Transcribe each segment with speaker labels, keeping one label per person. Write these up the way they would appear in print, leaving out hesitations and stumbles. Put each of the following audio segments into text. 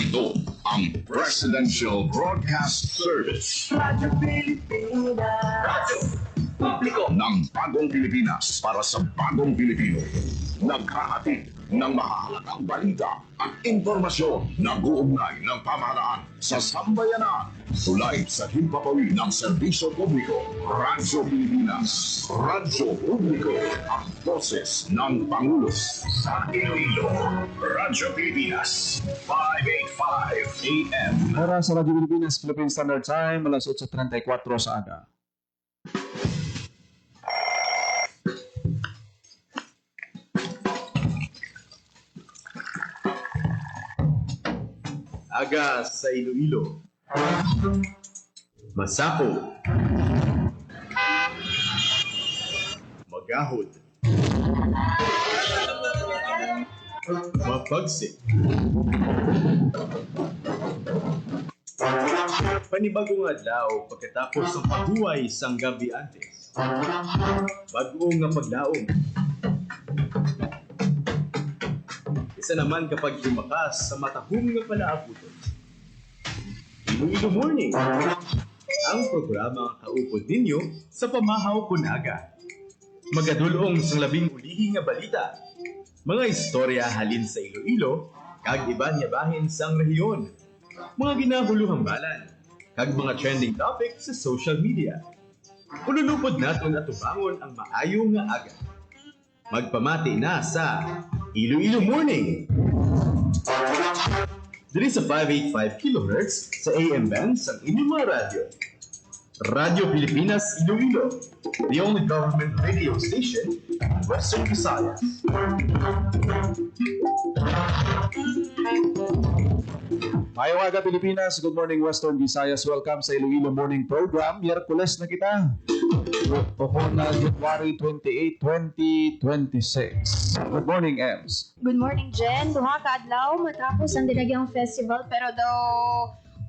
Speaker 1: Ito ang Presidential Broadcast Service.
Speaker 2: Radyo Pilipinas.
Speaker 1: Radyo Publiko ng Bagong Pilipinas para sa Bagong Pilipino. Naghahatid ng mahalagang balita at impormasyon na guugnay ng pamahalaan sa sambayanan. Tulay sa himpapawid ng serbisyo publiko. Radyo Pilipinas. Radyo Publiko. Ang boses ng Pangulo sa Iloilo. Radyo Pilipinas. 585 AM.
Speaker 3: Para sa Radyo Pilipinas, Philippine Standard Time, alas 8:34 sa aga.
Speaker 4: Aga sa Iloilo. Masako. Magahod. Mapagsik. Panibagong adlaw pagkatapos ng paghuway sang gabi antes. Bago nga paglaom. Isa naman kapag lumakas sa matahong nga palaabuton. Iloilo Morning, ang programa kaupod ninyo sa pamahaw kunaga. Magadulong sa labing ulihi nga balita, mga istorya halin sa Iloilo, kag iba niya bahin sang rehiyon, mga ginahuluhang balan, kag mga trending topic sa social media. Ululupod naton at tubangon ang maayo nga aga. Magpamati na sa Iloilo Morning! Dili sa 585 kHz sa AM band sa inyong mga radyo. Radyo Pilipinas Iloilo, the only government radio station in Western Visayas.
Speaker 3: Mayong aga Pilipinas, good morning Western Visayas. Welcome sa Iloilo Morning Program. Miyerkules na kita. Toko na January 28, 2026. Good morning, Ems.
Speaker 5: Good morning, Jen. Duha ka adlaw matapos ang Dinagyang Festival pero daw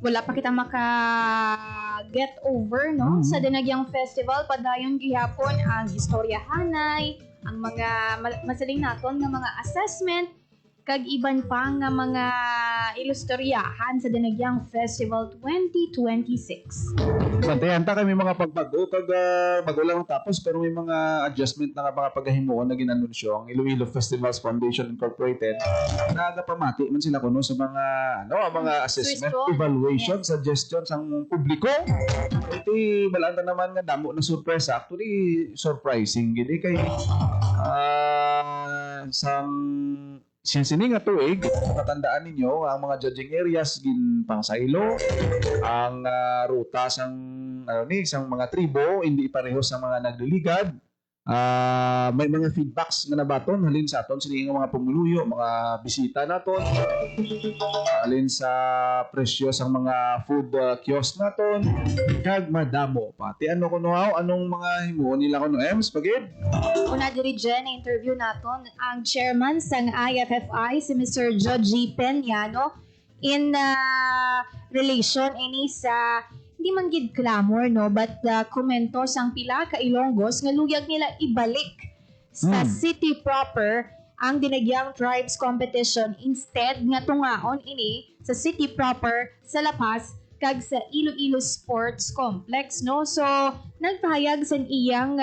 Speaker 5: wala pa kita maka-get over no sa Dinagyang Festival. Padayon gihapon ang istoryahanay, ang mga masaling naton nga mga assessment kag iban pa nga mga ilustoryahan sa Dinagyang Festival 2026.
Speaker 3: Bantayan ta kami mga pagbago kag bago lang tapos pero may mga adjustment na mga paghahimuon na ginanunsyo ang Iloilo Festivals Foundation Incorporated. Nagapamati man sila kuno sa mga mga assessment, evaluation, suggestions ang publiko. Iti balanta naman nga damo na surprise. Actually surprising gid kay sang sinsini nga tuig, matandaan ninyo ang mga judging areas gin pangsaylo, ang ruta sang sang mga tribo hindi pareho sa mga nagliligad. May mga feedbacks nga nabaton halin sa aton sini nga mga pumuluyo, mga bisita naton. Halin sa presyo sang mga food kiosk naton, kag madamo pati anong mga himuon nila kuno Ems pagid.
Speaker 5: Una diri Jen na interview naton ang chairman sang IFFI si Mr. Joji Peña no in relation ini sa hindi man gid clamor no but komento sang pila ka Ilonggos nga luyag nila ibalik sa city proper ang Dinagyang Tribes Competition instead nga tungaon ini sa city proper sa La Paz kag sa Iloilo Sports Complex no. So nagpahayag sa iyang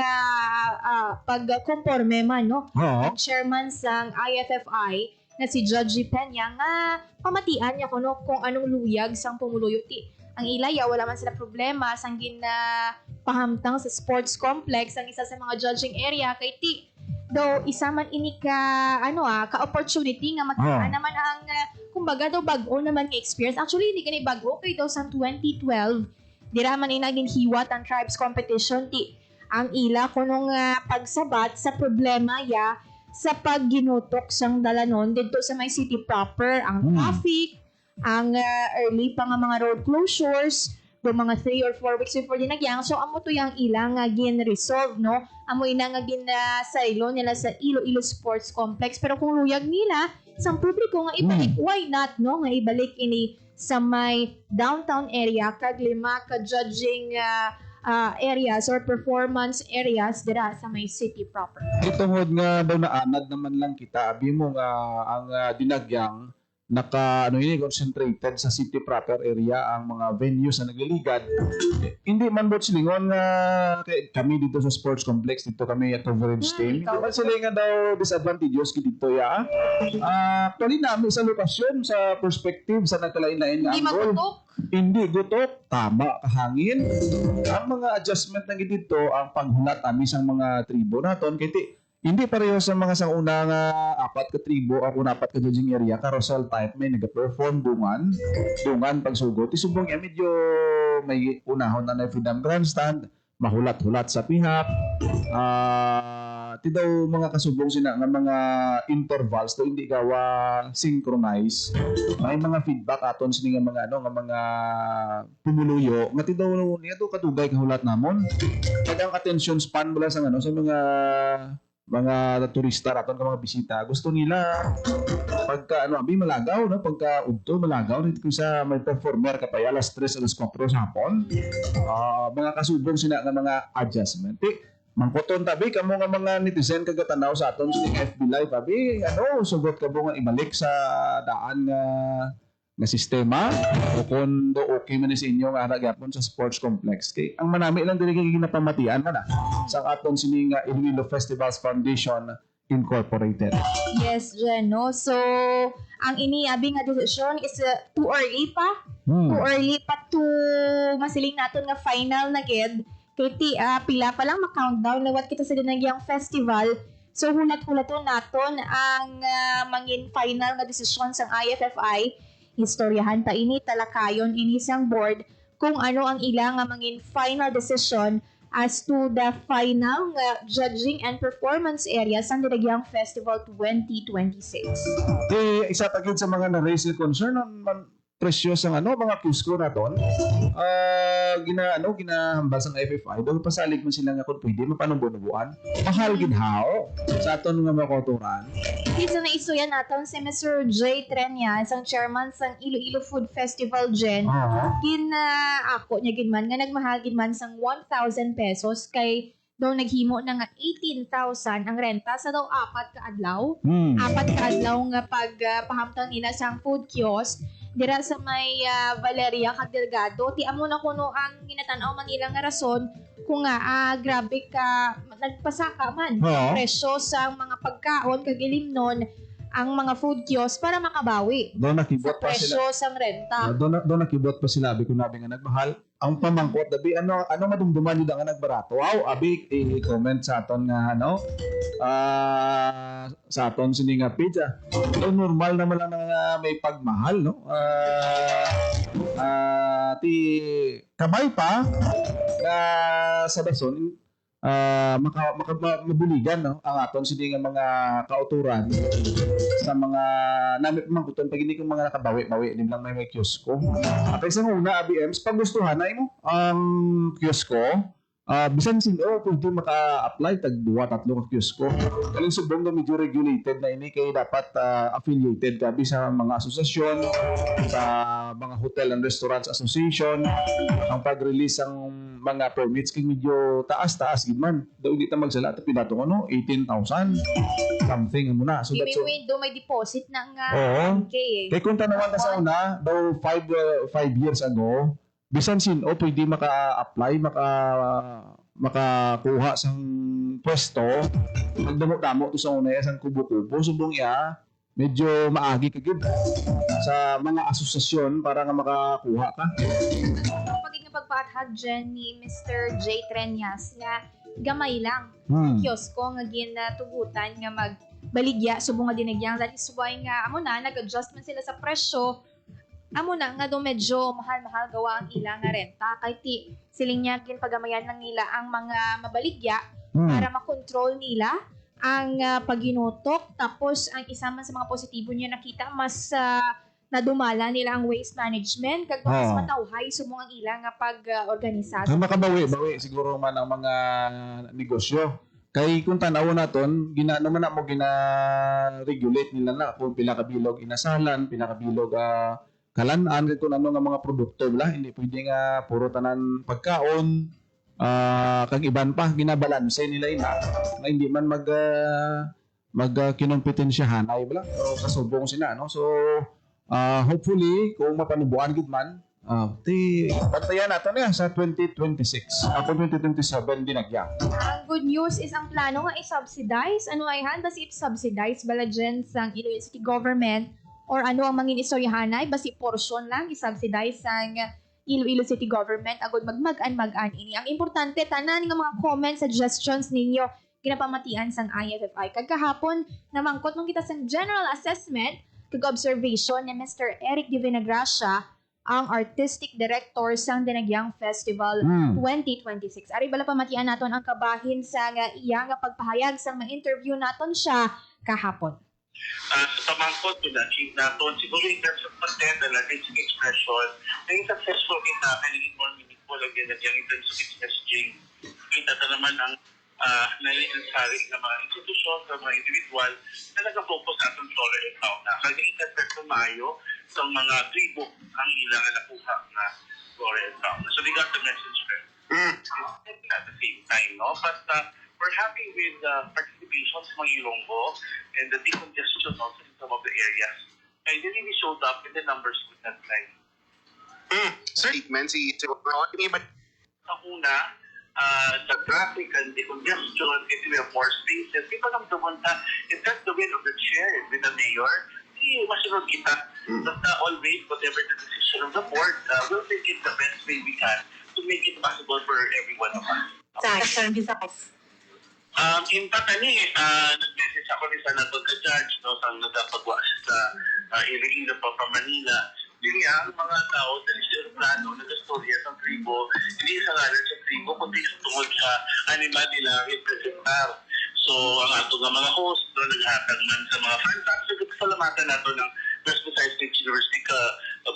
Speaker 5: pagkonporme man no ang chairman sang IFFI na si Joji Peña nga pamatian niya kuno kung anong luyag sang pumuluyo ti ang ilaya wala man sila problema sang pahamtang sa sports complex ang isa sa mga judging area kay ti do isa man ini ka ka opportunity nga makita naman ang kumbaga daw bag-o naman nga experience. Actually hindi kani bag-o kay daw sa 2012 dira man naging hiwat ang tribes competition ti ang ila kunong pagsabat sa problema sa pagginutok sang dalanon dito sa may city proper ang traffic, ang early pa nga mga road closures do mga 3 or 4 weeks before dinagyang. So amo to yang ilang nga gin-resolve no. Amo ina nga ginasaylo nila sa Iloilo Sports Complex pero kung luyag nila sang publiko nga ibalik why not no nga ibalik ini sa may downtown area kag 5 ka judging areas or performance areas dira sa may city proper.
Speaker 3: Itungod nga daw naanad naman lang kita abi mo nga ang dinagyang concentrated sa city proper area ang mga venues na nagliligan. Hindi man bot silingon nga kami dito sa sports complex dito kami at coverage team. Hindi man sila nga daw disadvantageous dito ya. Actually namin sa lokasyon sa perspective sa nagkalain-lain nga
Speaker 5: Hindi
Speaker 3: angle.
Speaker 5: magutok.
Speaker 3: Hindi gutok, tama kahangin. Ang mga adjustment na dito ang paghulat ami sa mga tribo naton kay hindi pareho sa mga sang una nga apat ka tribo ako apat ka judging area carousel type may nag-perform dungan pagsugod tisubong ya medyo may unahon na freedom grandstand mahulat-hulat sa pihak ti daw mga kasubong sina nga mga intervals daw hindi gawa synchronize may mga feedback aton sini nga mga nga mga pumuluyo nga ti daw niya to kadugay kahulat namon kag ang attention span mula sa sa mga turista raton ka mga bisita gusto nila pagka abi malagaw no pagka udto malagaw nito sa may performer ka pa alas 3 alas 4 sa hapon mga kasubong sina nga mga adjustment mangkoton tabi kamo nga mga netizen kagatanaw sa aton sa FB live abi sugot ka nga ibalik sa daan nga sistema o kung do okay man sa inyo nga gyapon sa sports complex kay ang manami lang dili kay ginapamatian man sa aton sini nga Iloilo Festivals Foundation Incorporated.
Speaker 5: Yes, Jen, no? So, ang iniabi nga desisyon is too early pa. Too early pa to masiling naton nga final na gid. Kaya pila pa lang ma-countdown lawat kita sa dinagyang festival. So, hulat-hulaton naton ang mangin final nga desisyon sang IFFI. Istoryahan ta ini talakayon ini sang board kung ano ang ilang nga mangin final decision as to the final judging and performance area sa Dinagyang Festival 2026.
Speaker 3: Isa tagid sa mga na-raise concern man presyo sa mga Cusco na doon. Ginahambal sa FFI doon pasalig man sila nga kung pwede mapanubunubuan. Mahal ginhao sa aton nga makoturan.
Speaker 5: Dito na isuyan natin si Mr. J. Trenya, isang chairman sang Iloilo Food Festival Gen. Ako niya ginman nga nagmahal ginman sang 1,000 pesos kay daw naghimo na nga 18,000 ang renta sa daw apat ka adlaw. Apat ka adlaw nga pahamtang nila sang food kiosk dira sa may Valeria Delgado. Ti amo na kuno ang ginatanaw man nila nga rason kung nga grabe ka nagpasaka man presyo sa mga pagkaon kag ilimnon ang mga food kiosk para makabawi
Speaker 3: doon nakibot
Speaker 5: sa
Speaker 3: pa
Speaker 5: presyo
Speaker 3: sila.
Speaker 5: sang renta.
Speaker 3: Doon nakibot pa sila abi kung nabi nga nagmahal. Ang pamangkot dabi ano madumduman yun nga nagbarato. Wow, abi i-comment sa aton nga sa aton sini nga page. Normal naman lang na may pagmahal no. Ti kamay pa na sa dason mabuligan no ang aton sini nga mga kauturan sa mga namit mangkuton pag hindi ko mga nakabawi-bawi din lang may kiosko. At isang una ABMs pag gustuhan na mo ang kiosko bisan sino pwede maka-apply tag 2-3 ka kiosko. Kaling subong na medyo regulated na ini kay dapat affiliated ka sa mga asosasyon sa mga hotel and restaurants association ang pag-release ang mga permits kay medyo taas gid man. Daw hindi ta magsala ta pinato 18,000 something muna. So that's
Speaker 5: do may deposit na nga
Speaker 3: kay kung tanawan ta sa una daw 5 years ago bisan sino pwede maka-apply makakuha sang pwesto magdamo-damo to sa una sang kubo-kubo subong medyo maagi kagid sa mga asosasyon para nga makakuha ka.
Speaker 5: Pagiging pagpaathag dyan ni Mr. J. Trenyas nga gamay lang kiosko nga ginatugutan nga magbaligya subong nga dinagyang that is why nga amo na nag-adjust man sila sa presyo amo na nga do medyo mahal-mahal gawa ang ilang nga renta kay ti siling niya pagamayan lang nila ang mga mabaligya para makontrol nila ang paginutok tapos ang isa man sa mga positibo niya nakita mas nadumala nila ang waste management kag mas matawhay sumong ang ilang nga pag-organisa.
Speaker 3: Makabawi-bawi siguro man ang mga negosyo. Kay kung tanaw naton naman na mo gina-regulate nila na kung pila ka bilog inasalan, pila ka bilog kalan-an kung ano nga mga produkto hindi pwede nga puro tanan pagkaon kag iban pa ginabalanse nila na hindi man mag kinompetensyahan ay bala o kasubong sila no so Hopefully, kung mapanubuan gid man, pantayan nato niya sa 2026. Ako 2027 dinagya.
Speaker 5: Ang good news is ang plano nga i-subsidize. Ano ay han? Basi i-subsidize bala dyan sa Iloilo City Government or ano ang mangin istoryahanay, basi portion lang i-subsidize sang Iloilo City Government agud mag-an ini. Ang importante, tanan nga mga comments, suggestions ninyo, kinapamatian sang IFFI. Kagkahapon, namangkot nung kita sang general assessment, kag-observation ni Mr. Eric de Vinagracia, ang Artistic Director sang Dinagyang Festival 2026. Ari bala pamatian naton ang kabahin sa nga iya nga pagpahayag sang ma-interview naton siya kahapon.
Speaker 6: Sa pamangkot ko na-achieve natin, siguro in terms of content and artistic expression, naging successful kita, naging more meaningful again at yung in terms of its messaging. Kita na naman ang naiinsari ng mga institusyon, ng mga individual na nag-focus sa atong flora and fauna. Kaya i-interpret ko maayo sa mga tribo ang ilang nakuha na flora and fauna. So they got the message there. At the same time, no? But we're happy with participation sa mga Ilonggo and the decongestion also in some of the areas. And they really showed up in the numbers with that slide.
Speaker 7: Statement si Ron.
Speaker 6: Sa una, the traffic and the congestion, if we have more spaces, people ang dumunta, if that's the will of the chair with the mayor, di masunod kita. Basta always, whatever the decision of the board, we'll take it the best way we can to make it possible for every one of us. In Patani, nag-message ako ni Senator Ka-Judge, no, sa nagpagwa sa Iloilo pa Manila. Hindi ang mga tao dahil sa plano, nag-storya sa tribo, hindi sa ngalan sa tribo, kundi tungkol sa animal nila representar. So, ang ato nga mga host, no, naghatag man sa mga fantastic, nagpasalamatan nato ng West Visayas State University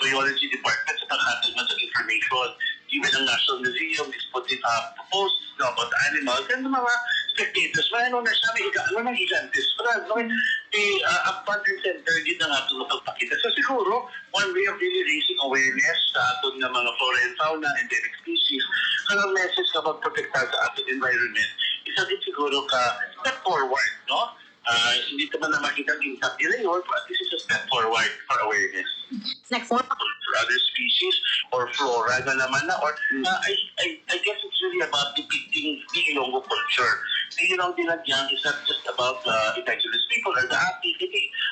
Speaker 6: Biology Department sa paghatag man sa information. Even ang National Museum is putting up posts about animals and mga spectators. Ano na siya, may gigantes. Pero, ang content center, hindi na nga ito mapagpakita. So, siguro, one way of really raising awareness sa aton ng mga flora and fauna, endemic species, kanang message kapag protektar sa aton environment, isa din siguro ka step forward, no? Hindi naman na makita ang impact nila yun, but this is a step forward for awareness.
Speaker 5: Next
Speaker 6: For other species or flora na naman na, or I guess it's really about depicting the Ilonggo culture. The Ilonggo Dinagyang is not just about indigenous people or the Ati.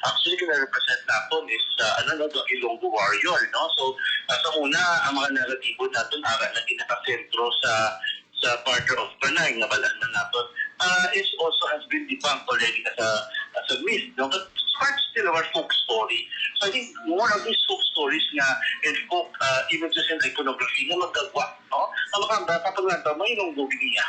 Speaker 6: Actually, kina-represent natin is the Ilonggo warrior, no? So, sa una, ang mga naratibo natin, ara na kinakasentro sa partner of Panay, nga balaan na natin, is also has been debunked already as a myth, no? But part still of our folk story. So I think more of these folk stories nga and folk images and iconography nga magagawa, no? Ang mga bata pag nanta, may Ilonggo niya.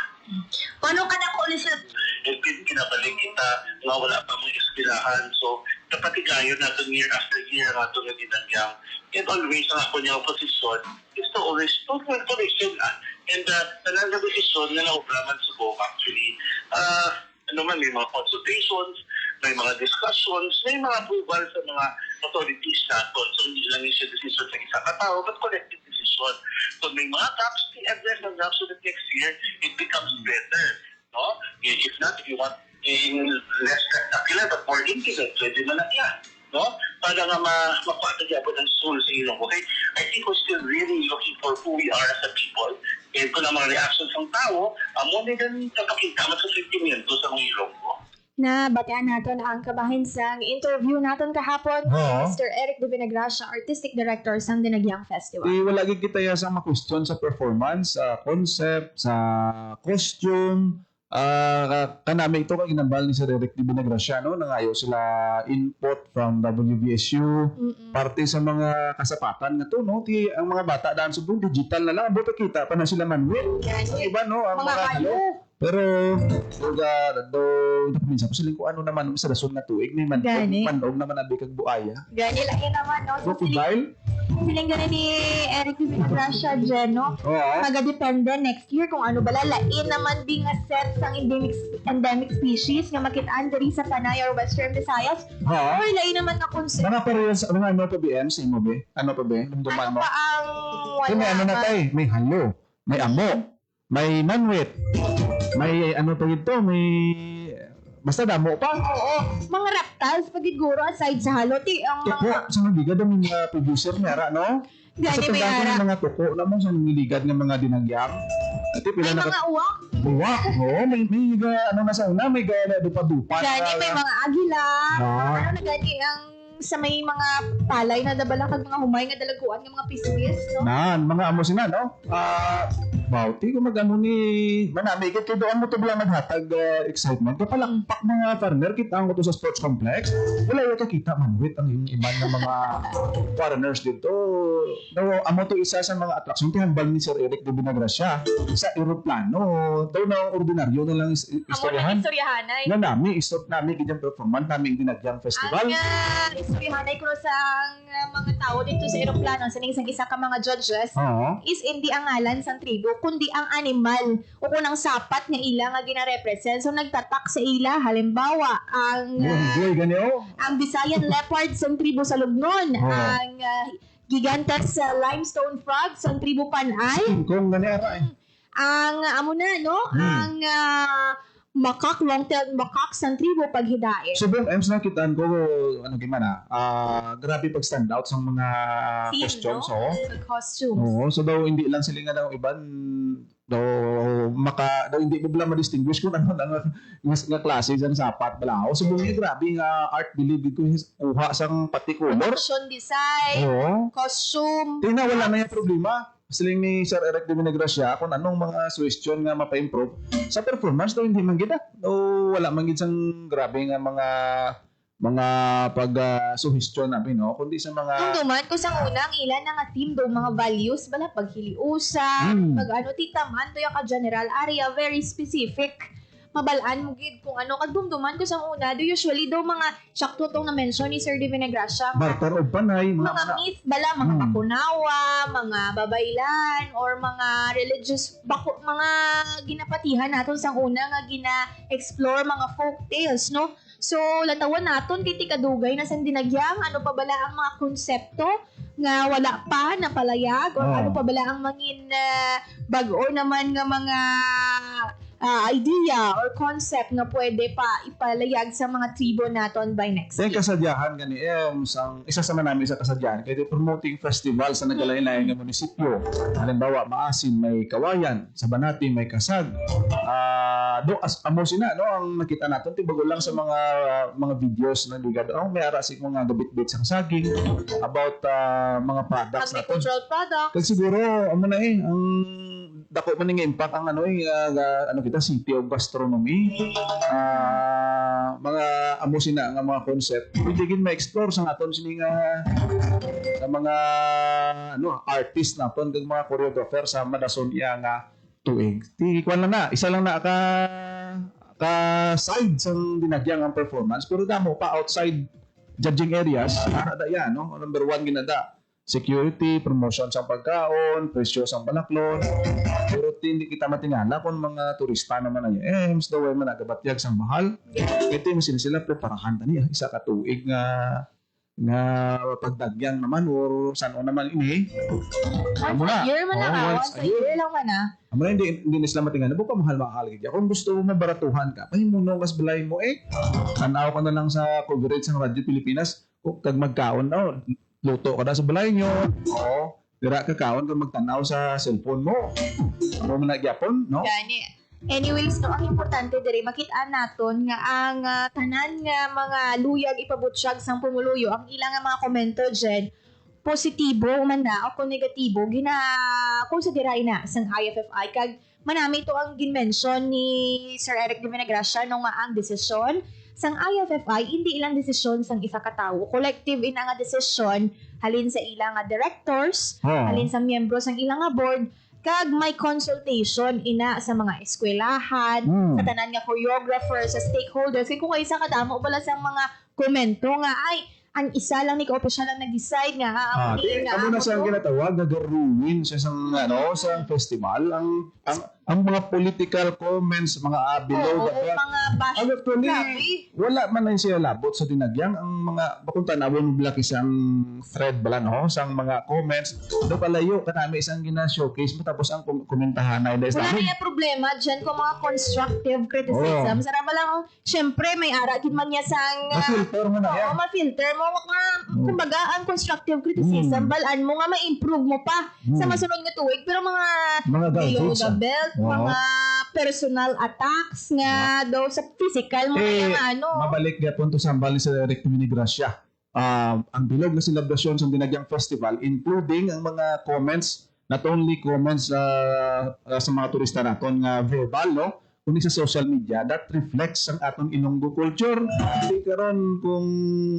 Speaker 5: Paano ka na ko ulit sa
Speaker 6: And kinabalik kita nga wala pa mga ispirahan. So, kapatigayon natin year after year nato nga Dinagyang. And always ang ako niya posisyon is to always listen. And talaga desisyon na naubraman sa go actually. May mga consultations, may mga discussions, may mga approval sa mga authorities natin. So, hindi lang yung decision sa isang katao, but collective decision. So, may mga gaps, i-address ng gaps so that next year, it becomes better. No? If not, if you want in less spectacular but more intimate, pwede na lang yan. No? Para nga mapatagyabot ang soul sa Ilonggo. Okay? I think we're still really looking for who we are as a people. And kung ang mga reactions ng tao, mo na din kapakita sa sentimento sa mga Ilonggo.
Speaker 5: na batian naton ang kabahin sa interview naton kahapon Mr. Eric de Vinagracia, Artistic Director sa Dinagyang Festival.
Speaker 3: Wala gid kita ya sa ma-question sa performance, sa concept, sa costume. Kanami ito kang inambal ni Sir Eric de Vinagracia, no? Nangayo sila input from WBSU, parte sa mga kasapatan na to, no? Ang mga bata daan sa digital na lang, buto kita pa na sila manuel. Iba, no? Ang mga halo. Pero, minsan ko siling kung ano naman sa rason na tuig, may manog naman abi kag buaya.
Speaker 5: Gani lang yun naman, no?
Speaker 3: So,
Speaker 5: Siling gani ni Eric de Vinagracia, Jen, no?
Speaker 3: Oo.
Speaker 5: Magadepende next year kung ano bala. Lain naman di nga set sang endemic species nga makitaan diri sa Panay or Western Visayas.
Speaker 3: Oo.
Speaker 5: Or lain naman nga concept.
Speaker 3: Mga parehas, ano pa BM sa imo be? Ano pa be? Lumduman mo?
Speaker 5: Ano pa ang wala?
Speaker 3: May ano na tayo, may halo, may amo, may manwit, may ano pa ito, may Basta damo pa.
Speaker 5: Oo, mga reptiles pagiguro aside sa haloti ang
Speaker 3: Tuko,
Speaker 5: mga
Speaker 3: sa nagligad ang mga producer niya, no? Sa
Speaker 5: gani may
Speaker 3: tanda ko
Speaker 5: ara.
Speaker 3: ng mga tuko na mo sa nililigad ng mga dinagyang. Ati pila
Speaker 5: May
Speaker 3: na
Speaker 5: mga uwak,
Speaker 3: buwak. Oo, may ano na sa una, may gaya dupa-dupa.
Speaker 5: gani may mga agila.
Speaker 3: Ah.
Speaker 5: Ano na gani ang sa may mga palay na dabala kag mga humay nga dalaguan nga mga pismis, no?
Speaker 3: Nan, mga amo sina, no? Bauti ko mag-ano ni manami kit kay doon mo to bilang naghatag excitement kapalakpak mga farmer kita ang to sa sports complex wala yung kakita manwit ang iban ng mga foreigners dito no amo to isa sa mga atraksyon tinambal ni Sir Eric de Vinagracia sa eroplano daw na ordinaryo na lang
Speaker 5: Amo na
Speaker 3: istoryahan
Speaker 5: istoryahanay.
Speaker 3: na nami istot nami kanyang performance nami dinagyang festival
Speaker 5: Ang istoryahanay ko sa mga tao dito sa eroplano sa isang isa ka mga judges
Speaker 3: oo
Speaker 5: is hindi ang ngalan sa tribo kundi ang animal o kunang sapat nga ila nga gina-represent. So nagtatak sa ila halimbawa ang
Speaker 3: enjoy gani oh
Speaker 5: ang Visayan leopard sa tribo sa Lugnon,
Speaker 3: Oh.
Speaker 5: ang gigantes limestone frog sa tribo Panay,
Speaker 3: kung gani ara
Speaker 5: ang amo na no, ang makak long-tailed makak sa tribo Paghidae.
Speaker 3: So, Bong, Ems, nakitaan ko, ano gimana, grabe pag-stand out sa mga
Speaker 5: Scene,
Speaker 3: costumes,
Speaker 5: no?
Speaker 3: oh.
Speaker 5: Sa costumes.
Speaker 3: Oo, so daw hindi lang sila nga daw iban, daw hindi mo bala ma-distinguish kung ano nga klase dyan sapat bala. So, Bong, grabe nga art, believe ko, kuha sang particular.
Speaker 5: Production design,
Speaker 3: Oo.
Speaker 5: costume.
Speaker 3: Tingnan, wala na yung problema. Siling ni Sir Eric de Vinagracia kung anong mga suggestion nga mapa-improve sa performance daw hindi man gid daw wala man gid sang grabe nga mga pag suggestion namin no kundi sa mga
Speaker 5: Duman ko sa unang ilan na nga team do mga values bala paghiliusa, pag ano titaman to yung ka general area very specific. Mabalaan mo gid kung ano kadumduman ko sa una do usually do mga sakto tong na mention ni Sir de Vinagracia
Speaker 3: barter of panay
Speaker 5: mga myth bala, mga pakunawa, mga babaylan, or mga religious mga ginapatihan naton sa una nga gina-explore mga folk tales, no? So, latawan naton kiti kadugay na sa dinagyang, ano pa bala ang mga konsepto nga wala pa na palayag, or ano pa bala ang mangin bag-o naman nga mga idea or concept nga pwede pa ipalayag sa mga tribo naton by next
Speaker 3: Yung
Speaker 5: year.
Speaker 3: kasadyahan gani sang isa sa namin sa kasadyahan kaya promoting festival sa nagalain-lain nga munisipyo. Halimbawa, Maasin may Kawayan, sa Banati may Kasag. Do as amo sina no ang nakita naton tibago lang sa mga videos na ligad. May ara si mga gabit-bit sang saging about mga products naton.
Speaker 5: Agricultural products.
Speaker 3: Kasi siguro amo na ang dako man nga impact ang ano kita City of Gastronomy mga amo sina nga mga concept pwede gid ma-explore sa aton sini nga sa mga artist naton kag mga choreographer sa madason iya nga tuig ti kwan lang na isa lang na ka side sang dinagyang ang performance pero damo pa outside judging areas ada yan no number 1 ginada security, promotion sa pagkaon, presyo sa balaklon. Pero hindi kita matingala kung mga turista naman ay mas daw ay managabatyag sang mahal. Ito yung sila preparahan tani isa ka tuig nga pagdagyang naman or saan naman ini. Amo na.
Speaker 5: Year man lang,
Speaker 3: once
Speaker 5: once
Speaker 3: a
Speaker 5: a year lang man na.
Speaker 3: Amo na hindi sila matingala buka mahal gid. Kung gusto mo mabaratuhan ka, pahimuno kas balay mo tanaw ka na lang sa coverage ng Radyo Pilipinas kag magkaon daw. Luto ka na sa balay nyo. Oo. Dira ka kaon kung magtanaw sa cellphone mo. Ano mo na gyapon, no?
Speaker 5: Gani. Anyways, no, ang importante diri makita naton nga ang tanan nga mga luyag ipabutsyag sang pumuluyo ang ilang nga mga komento dyan positibo man na o kung negatibo konsideray na sang IFFI kag manami ito ang ginmention ni Sir Eric de Vinagracia no nga ang desisyon sang IFFI hindi ilang desisyon sang isa ka tawo collective ina nga desisyon halin sa ilang nga directors halin sa miyembro sang ilang nga board kag may consultation ina sa mga eskwelahan sa tanan nga choreographers sa stakeholders kay kung isa ka damo bala sang mga komento nga ay ang isa lang ni ka-official lang nag-decide nga
Speaker 3: Amo na siyang ginatawag na garuin siya sang sa festival ang ang mga political comments, mga below
Speaker 5: Oo,
Speaker 3: the belt.
Speaker 5: mga bash.
Speaker 3: Actually,
Speaker 5: Grabe.
Speaker 3: wala man na siya labot sa dinagyang. Ang mga, bakong tanawon mo isang thread bala, no? Sang mga comments. Do palayo, kanami isang gina-showcase mo, tapos ang komentahan na ila
Speaker 5: Wala na yung problema dyan kung mga constructive criticism.
Speaker 3: Oo.
Speaker 5: Sarap lang, syempre, may ara din man niya sang...
Speaker 3: Na-filter mo na yan.
Speaker 5: Oo, ma-filter mo. Kumbaga, ang constructive criticism, balaan mo nga ma-improve mo pa sa masunod nga tuwig. Pero mga below
Speaker 3: garbage,
Speaker 5: the belt,
Speaker 3: Oo.
Speaker 5: mga personal attacks nga daw sa physical mo yung
Speaker 3: Mabalik gyapon to sambal ni sa Eric Tumini Gracia. Ang bilog na selebrasyon sa Dinagyang Festival, including ang mga comments, not only comments sa mga turista naton nga verbal, no? Kundi sa social media, that reflects ang atong Ilonggo culture. Hindi karon kung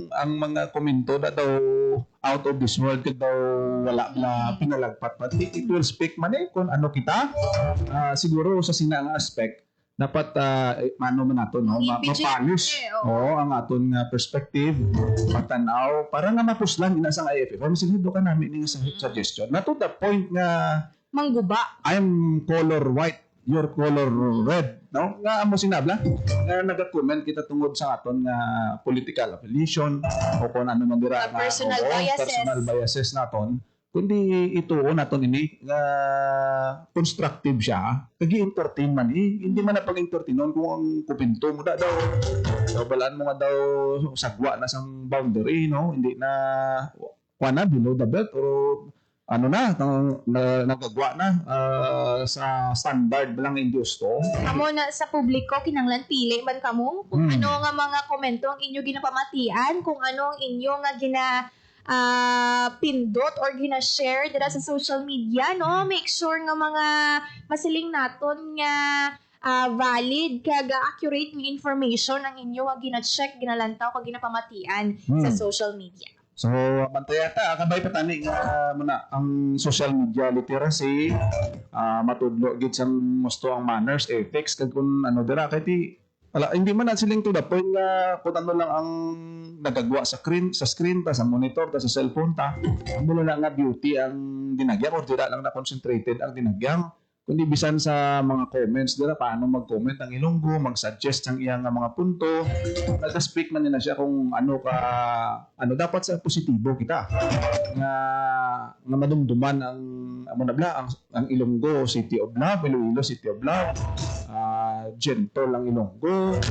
Speaker 3: ang mga komento na daw out of this world, kag daw wala na pinalagpat, but it will speak man kung ano kita. Siguro sa sinang aspect, dapat mano man nato, no? Mapalish ang aton nga perspective, patanaw, para nga mapuslan ina sa IFF. Sige, do ka namin ning suggestion. Na to the point nga
Speaker 5: mangguba.
Speaker 3: I'm color white, your color red, no? Nga amo sinabla nga naga-comment kita tungod sa aton nga political affiliation o kung ano man dira nga
Speaker 5: personal
Speaker 3: biases naton, kundi ito naton ini nga constructive siya, kagi-entertain man hindi man na pag-entertainon kung ang kupinto mo daw balaan mo nga daw sagwa na sang boundary, no? Hindi na kuana below the belt or ano na, nagagwa na sa standard lang in gusto.
Speaker 5: Amo na sa publiko, kinanglan pili man kamo kung ano nga mga komento ang inyo ginapamatian, kung ano ang inyo nga pindot or gina-share dira sa social media, no? Make sure nga mga masiling naton nga valid kag accurate nga information ang inyo nga gina-check, ginalantaw kag ginapamatian sa social media.
Speaker 3: So, mantayata, kabay patani nga muna ang social media literacy, matudlo gid sang musto ang manners, ethics, kag kung ano dira kay hindi man na siling to the point nga kung ano lang ang nagagwa sa screen ta, sa monitor ta, sa cellphone ta, ano lang nga beauty ang dinagyang or dira lang na concentrated ang dinagyang, kundi bisan sa mga comments dira paano mag-comment ang Ilonggo, mag-suggest ang iyang mga punto, nag-speak man nila siya kung ano dapat sa positibo kita nga madumduman ang ang Ilonggo City of Love, Iloilo City of Love, gentle ang Ilonggo,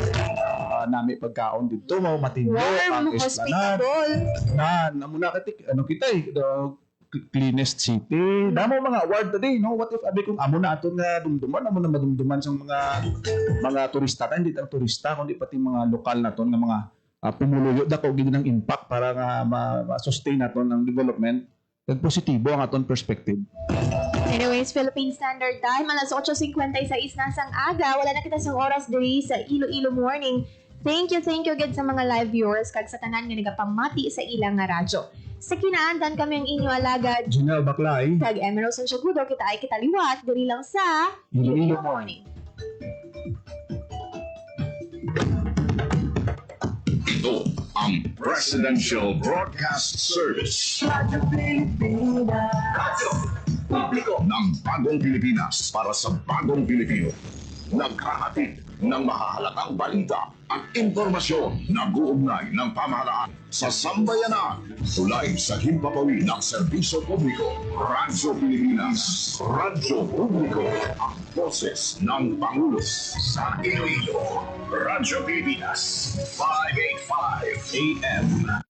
Speaker 3: nami pagkaon dito mao matindi ang esplanade muna kita cleanest city. Damo mga award today, no? What if abi kung amo na aton nga dumduman, amo na madumduman sa mga turista, hindi lang turista kundi pati mga lokal naton nga mga pumuluyo dako gid ng impact para nga ma-sustain naton ang development. Kag positibo ang aton perspective.
Speaker 5: Anyways, Philippine Standard Time, alas 8:56 na sang aga. Wala na kita sang oras diri sa Iloilo Morning. Thank you gid sa mga live viewers kag sa tanan nga nagapamati sa ilang nga radyo. Sa kinaandan kami ang inyo alagad
Speaker 3: Junel Baklay
Speaker 5: kag Emerald Santiagudo, kita ay kitaliwat diri lang sa
Speaker 3: Iloilo
Speaker 5: Morning.
Speaker 1: Ito ang Presidential Broadcast Service
Speaker 2: Radyo Pilipinas.
Speaker 1: Radyo Publiko ng Bagong Pilipinas para sa Bagong Pilipino. Naghahatid ng mahahalagang balita at impormasyon na guugnay ng pamahalaan sa sambayanan. Tulay sa himpapawid ng serbisyo publiko. Radyo Pilipinas. Radyo Publiko. Ang boses ng Pangulo sa Iloilo. Radyo Pilipinas. 585 AM.